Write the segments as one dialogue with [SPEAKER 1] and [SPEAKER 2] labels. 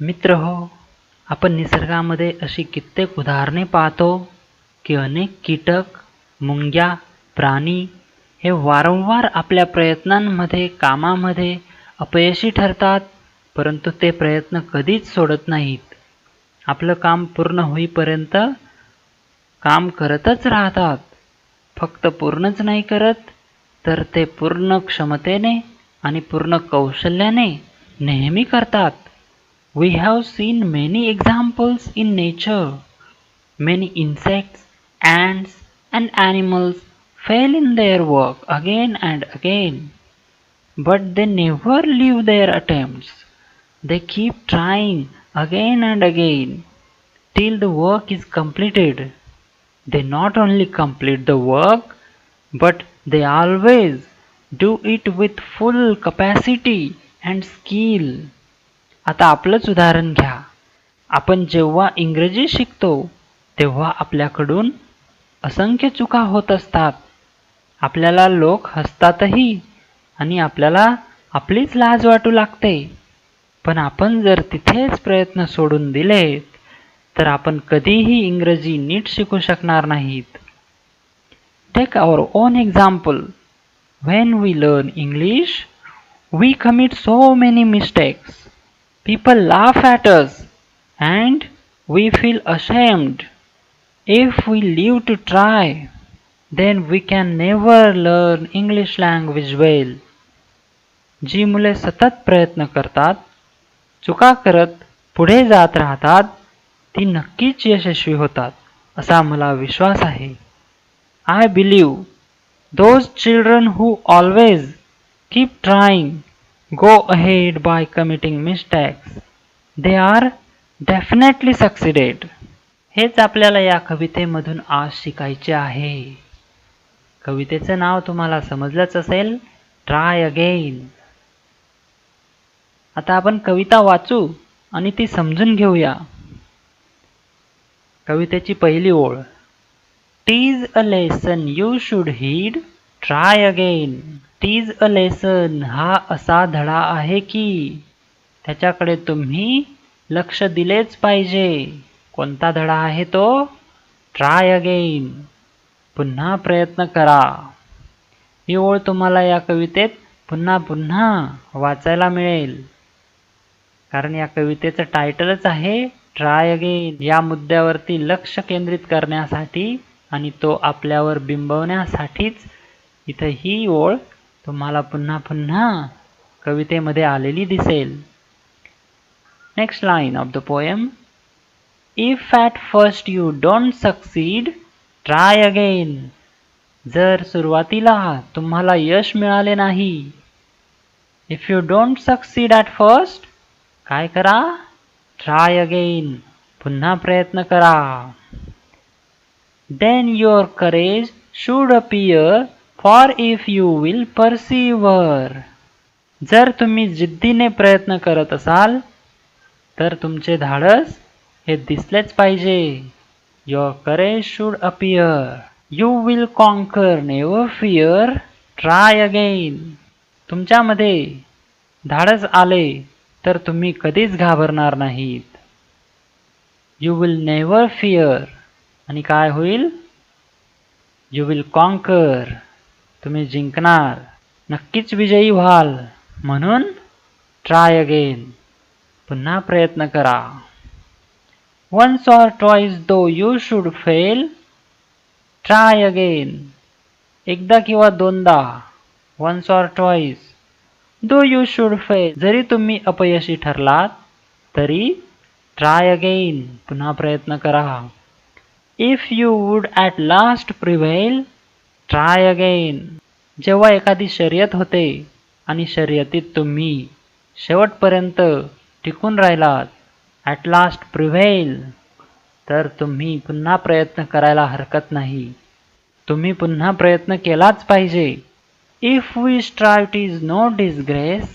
[SPEAKER 1] मित्र हो, आपण निसर्गामध्ये अशी कित्येक उदाहरणे पाहतो की अनेक कीटक, मुंग्या, प्राणी हे वारंवार आपल्या प्रयत्नांमध्ये, कामामध्ये अपयशी ठरतात, परंतु ते प्रयत्न कधीच सोडत नाहीत. आपलं काम पूर्ण होईपर्यंत काम करतच राहतात. फक्त पूर्णच नाही करत, तर ते पूर्ण क्षमतेने आणि पूर्ण कौशल्याने नेहमी करतात. We have seen many examples in nature. Many insects, ants, and animals fail in their work again and again. But they never leave their attempts. They keep trying again and again till the work is completed. They not only complete the work, but they always do it with full capacity and skill. आता आपलंच उदाहरण घ्या. आपण जेव्हा इंग्रजी शिकतो तेव्हा आपल्याकडून असंख्य चुका होत असतात. आपल्याला लोक हसतातही आणि आपल्याला आपलीच लाज वाटू लागते. पण आपण जर तिथेच प्रयत्न सोडून दिलेत तर आपण कधीही इंग्रजी नीट शिकू शकणार नाहीत. Take our own example. When we learn English, we commit so many mistakes. People laugh at us and we feel ashamed. If we leave to try, then we can never learn English language well. जी मुले सतत प्रयत्न करतात, चुका करत पुढे जात राहतात, ती नक्कीच यशस्वी होतात, असा मला विश्वास आहे. I believe those children who always keep trying, go ahead by committing mistakes, they are definitely succeeded. हेच आपल्याला या कवितेमधून आज शिकायचे आहे. कवितेचं नाव तुम्हाला समजलंच असेल, ट्राय अगेन. आता आपण कविता वाचू आणि ती समजून घेऊया. कवितेची पहिली ओळ. Tis a lesson you should heed, try again. Tis a lesson हा असा धडा आहे की त्याच्याकडे तुम्ही लक्ष दिलेच पाहिजे. कोणता धडा आहे तो? Try again. पुन्हा प्रयत्न करा. ही ओळ तुम्हाला या कवितेत पुन्हा पुन्हा वाचायला मिळेल, कारण या कवितेचं टायटलच आहे ट्राय अगेन. या मुद्द्यावरती लक्ष केंद्रित करण्यासाठी आणि तो आपल्यावर बिंबवण्यासाठीच इथं ही ओळ तुम्हाला पुन्हा पुन्हा कवितेमध्ये आलेली दिसेल. Next line of the poem. If at first you don't succeed, try again. जर सुरुवातीला तुम्हाला यश मिळाले नाही, if you don't succeed at first, काय करा? Try again. पुन्हा प्रयत्न करा. Then your courage should appear, for if you will persevere. जर तुम्ही जिद्दीने प्रयत्न करत असाल तर तुमचे धाडस हे दिसलेच पाहिजे. Your courage should appear. You will conquer, never fear. Try again. तुमच्यामध्ये धाडस आले तर तुम्ही कधीच घाबरणार नाहीत. You will never fear. आणि काय होईल? You will conquer. तुम्ही जिंकणार, नक्कीच विजयी व्हाल. म्हणून ट्राय अगेन. पुन्हा प्रयत्न करा. Once or twice though you should fail, try again. एकदा किंवा दोनदा, once or twice, though you should fail, जरी तुम्ही अपयशी ठरलात तरी try again, पुन्हा प्रयत्न करा. If you would at last prevail, try again. जेव्हा एखादी शर्यत होते आणि शर्यतीत तुम्ही शेवटपर्यंत टिकून राहिलात, at last prevail, तर तुम्ही पुन्हा प्रयत्न करायला हरकत नाही. तुम्ही पुन्हा प्रयत्न केलाच पाहिजे. If we strive, 'tis no disgrace,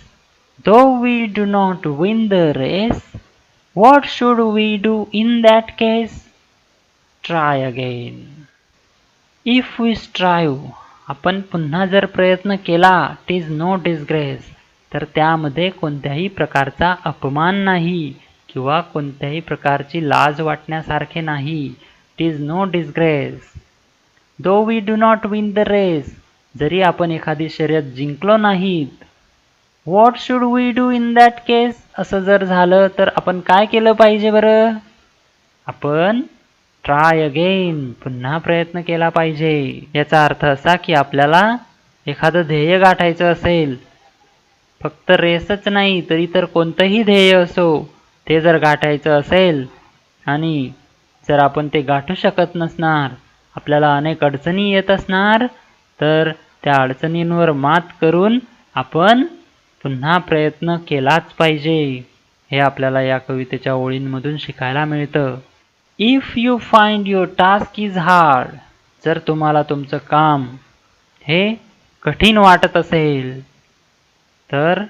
[SPEAKER 1] though we do not win the race. What should we do in that case? Try again. If we strive, आपण पुन्हा जर प्रयत्न केला, 'tis no disgrace, तर त्यामध्ये कोणत्याही प्रकारचा अपमान नाही किंवा कोणत्याही प्रकारची लाज वाटण्यासारखे नाही. It is no disgrace. Though we do not win the race. जरी आपण एखादी शर्यत जिंकलो नाहीत. What should we do in that case. असं जर झालं तर आपण काय केलं पाहिजे बरं? आपण ट्राय अगेन, पुन्हा प्रयत्न केला पाहिजे. याचा अर्थ असा की आपल्याला एखादं ध्येय गाठायचं असेल, फक्त रेसच नाही तर इतर कोणतंही ध्येय असो, ते जर गाठायचं असेल आणि जर आपण ते गाठू शकत नसणार, आपल्याला अनेक अडचणी येत असणार, तर त्या अडचणींवर मात करून आपण पुन्हा प्रयत्न केलाच पाहिजे. हे आपल्याला या कवितेच्या ओळींमधून शिकायला मिळतं. If you find your task is hard. जर तुम्हाला तुमचं काम हे कठीण वाटत असेल तर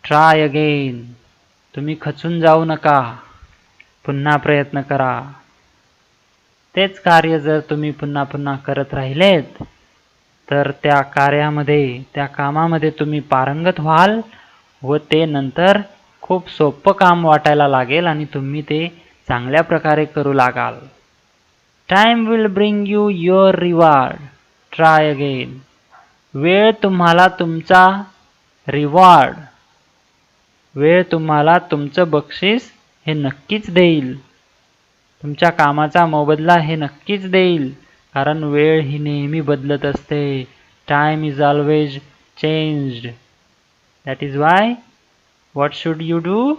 [SPEAKER 1] ट्राय अगेन. तुम्ही खचून जाऊ नका, पुन्हा प्रयत्न करा. तेच कार्य जर तुम्ही पुन्हा पुन्हा करत राहिलेत तर त्या कार्यामध्ये, त्या कामामध्ये तुम्ही पारंगत व्हाल व ते नंतर खूप सोपं काम वाटायला लागेल आणि तुम्ही ते चांगल्या प्रकारे करू लागाल. Time will bring you your reward. Try again. वेळ तुम्हाला तुमचा रिवॉर्ड, वेळ तुम्हाला तुमचं बक्षीस हे नक्कीच देईल. तुमच्या कामाचा मोबदला हे नक्कीच देईल, कारण वेळ ही नेहमी बदलत असते. Time is always changed. That is why what should you do?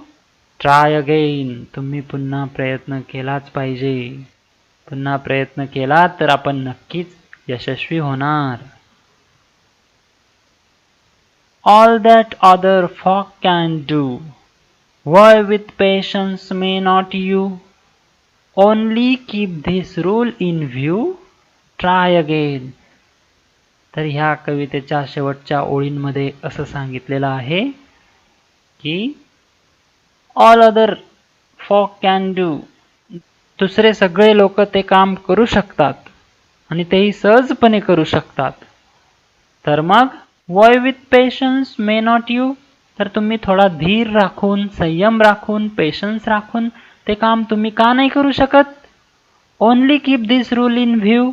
[SPEAKER 1] Try again. तुम्ही पुन्हा प्रयत्न केलाच पाहिजे. पुन्हा प्रयत्न केला तर आपण नक्कीच यशस्वी होणार. All that other folk can do, why with patience may not you? Only keep this rule in view, try again. तर ह्या कवितेच्या शेवटच्या ओळींमध्ये असं सांगितलेलं आहे की all other folk can do. दुसरे सगळे लोक ते काम करू शकतात आणि तेही सहजपणे करू शकतात. तर मग why with patience may not you? तर तुम्ही थोडा धीर राखून, संयम राखून, पेशन्स राखून ते काम तुम्ही का नाही करू शकत? Only keep this rule in view.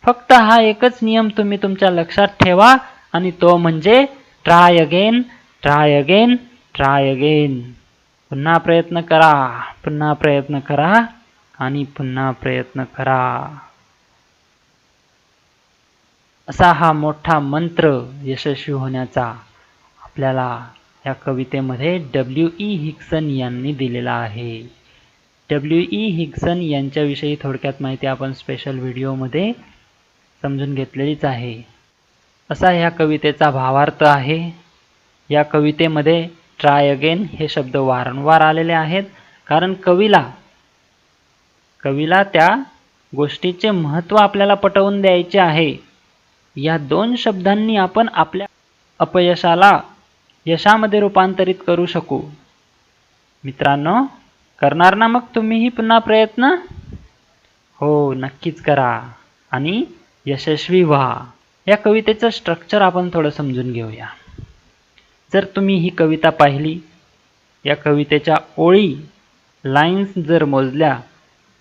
[SPEAKER 1] फक्त हा एकच नियम तुम्ही तुमच्या लक्षात ठेवा आणि तो म्हणजे try again, try again, try again. पुन्हा प्रयत्न करा, पुन्हा प्रयत्न करा आणि पुन्हा प्रयत्न करा. असा हा मोठा मंत्र यशस्वी होण्याचा आपल्याला या कवितेमध्ये W.E. हिग्सन यांनी दिलेला आहे. W.E. हिग्सन यांच्याविषयी थोडक्यात माहिती आपण स्पेशल व्हिडिओमध्ये समजून घेतलेलीच आहे. असा ह्या कवितेचा भावार्थ आहे. या कवितेमध्ये ट्राय अगेन हे शब्द वारंवार आलेले आहेत, कारण कवीला त्या गोष्टीचे महत्त्व आपल्याला पटवून द्यायचे आहे. या दोन शब्दांनी आपण आपल्या अपयशाला यशामध्ये रूपांतरित करू शकू. मित्रांनो, करणार ना मग तुम्हीही पुन्हा प्रयत्न? हो, नक्कीच करा आणि यशस्वी व्हा. या कवितेचं स्ट्रक्चर आपण थोडं समजून घेऊया. जर तुम्ही ही कविता पाहिली, या कवितेच्या ओळी, लाईन्स जर मोजल्या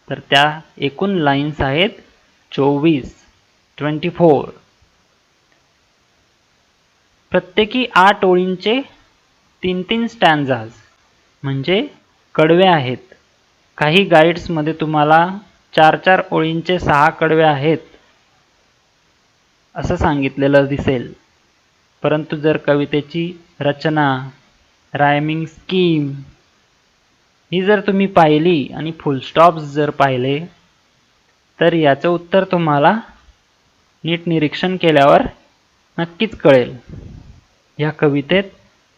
[SPEAKER 1] तर त्या एकूण लाईन्स आहेत 24. प्रत्येकी 8 ओळींचे 3 स्टॅन्झाज म्हणजे कडवे आहेत. काही गाईड्समध्ये तुम्हाला 4 ओळींचे 6 कडवे आहेत असं सांगितलेलं दिसेल. परंतु जर कवितेची रचना, रायमिंग स्कीम ही जर तुम्ही पाहिली आणि फुलस्टॉप्स जर पाहिले तर याचं उत्तर तुम्हाला नीट निरीक्षण केल्यावर नक्कीच कळेल. या कवितेत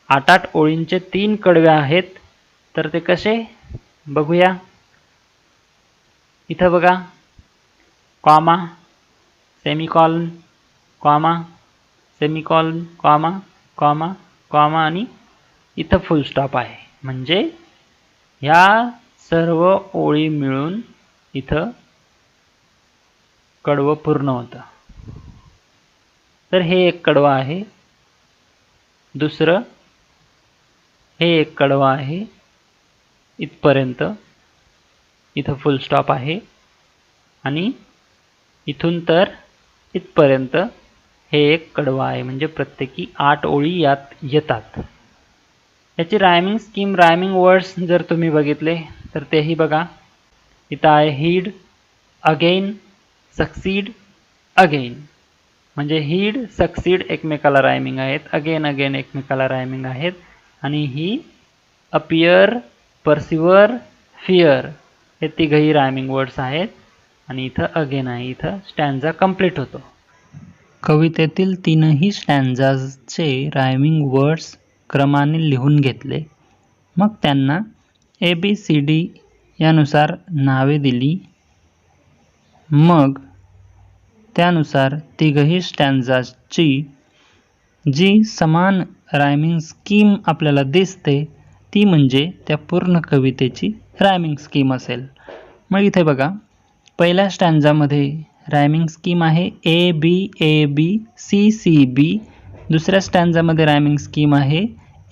[SPEAKER 1] 8 ओळींचे 3 कडवे आहेत. तर ते कसे बघूया. इथं बघा, comma, semicolon, comma, semicolon, comma, comma, comma आणि इथं फुल स्टॉप आहे. म्हणजे ह्या सर्व ओळी मिळून इथं कडवं पूर्ण होतं. तर हे एक कडवं आहे. दुसरं हे एक कडवं आहे. इथपर्यंत, इथं फुल स्टॉप आहे आणि इथून तर इथपर्यंत हे एक कडवं आहे, म्हणजे प्रत्येकी 8 ओळी यात येतात. याची रायमिंग स्कीम, रायमिंग वर्ड्स जर तुम्ही बघितले तर तेही बघा. इथं आहे हीड, अगेन, सक्सीड, अगेन. म्हणजे हीड, सक्सीड एकमेकाला रायमिंग आहेत, अगेन अगेन एकमेकाला रायमिंग आहेत. आणि ही अपियर, परसिव्हर, फिअर हे तिघही रायमिंग वर्ड्स आहेत. आणि इथं अगेन आहे, इथं स्टॅन्झा कंप्लीट होतो. कवितेतील तीनही स्टॅन्झाचे रायमिंग वर्ड्स क्रमाने लिहून घेतले, मग त्यांना ABCD यानुसार नावे दिली. मग त्यानुसार तिघही स्टॅन्झाची जी समान रायमिंग स्कीम आपल्याला दिसते ती म्हणजे त्या पूर्ण कवितेची रायमिंग स्कीम असेल. मग इथे बघा, पहिल्या स्टॅन्झामध्ये रायमिंग स्कीम आहे AB AB CCB. दुसऱ्या स्टॅन्झामध्ये रायमिंग स्कीम आहे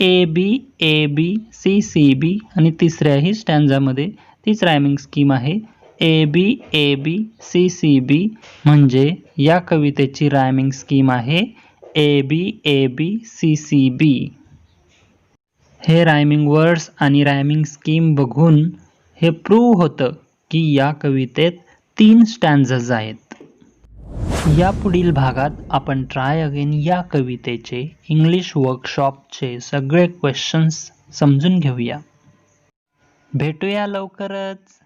[SPEAKER 1] AB AB CCB आणि तिसऱ्याही स्टॅन्झामध्ये तीच रायमिंग स्कीम आहे AB AB CCB. म्हणजे या कवितेची रायमिंग स्कीम आहे AB AB CCB. हे रायमिंग वर्ड्स आणि रायमिंग स्कीम बघून हे प्रूव्ह होतं की या कवितेत 3 स्टॅन्झाज आहेत. या पुढील भागात आपण ट्राय अगेन या कवितेचे इंग्लिश वर्कशॉपचे सगळे क्वेश्चन्स समजून घेऊया. भेटूया लवकरच.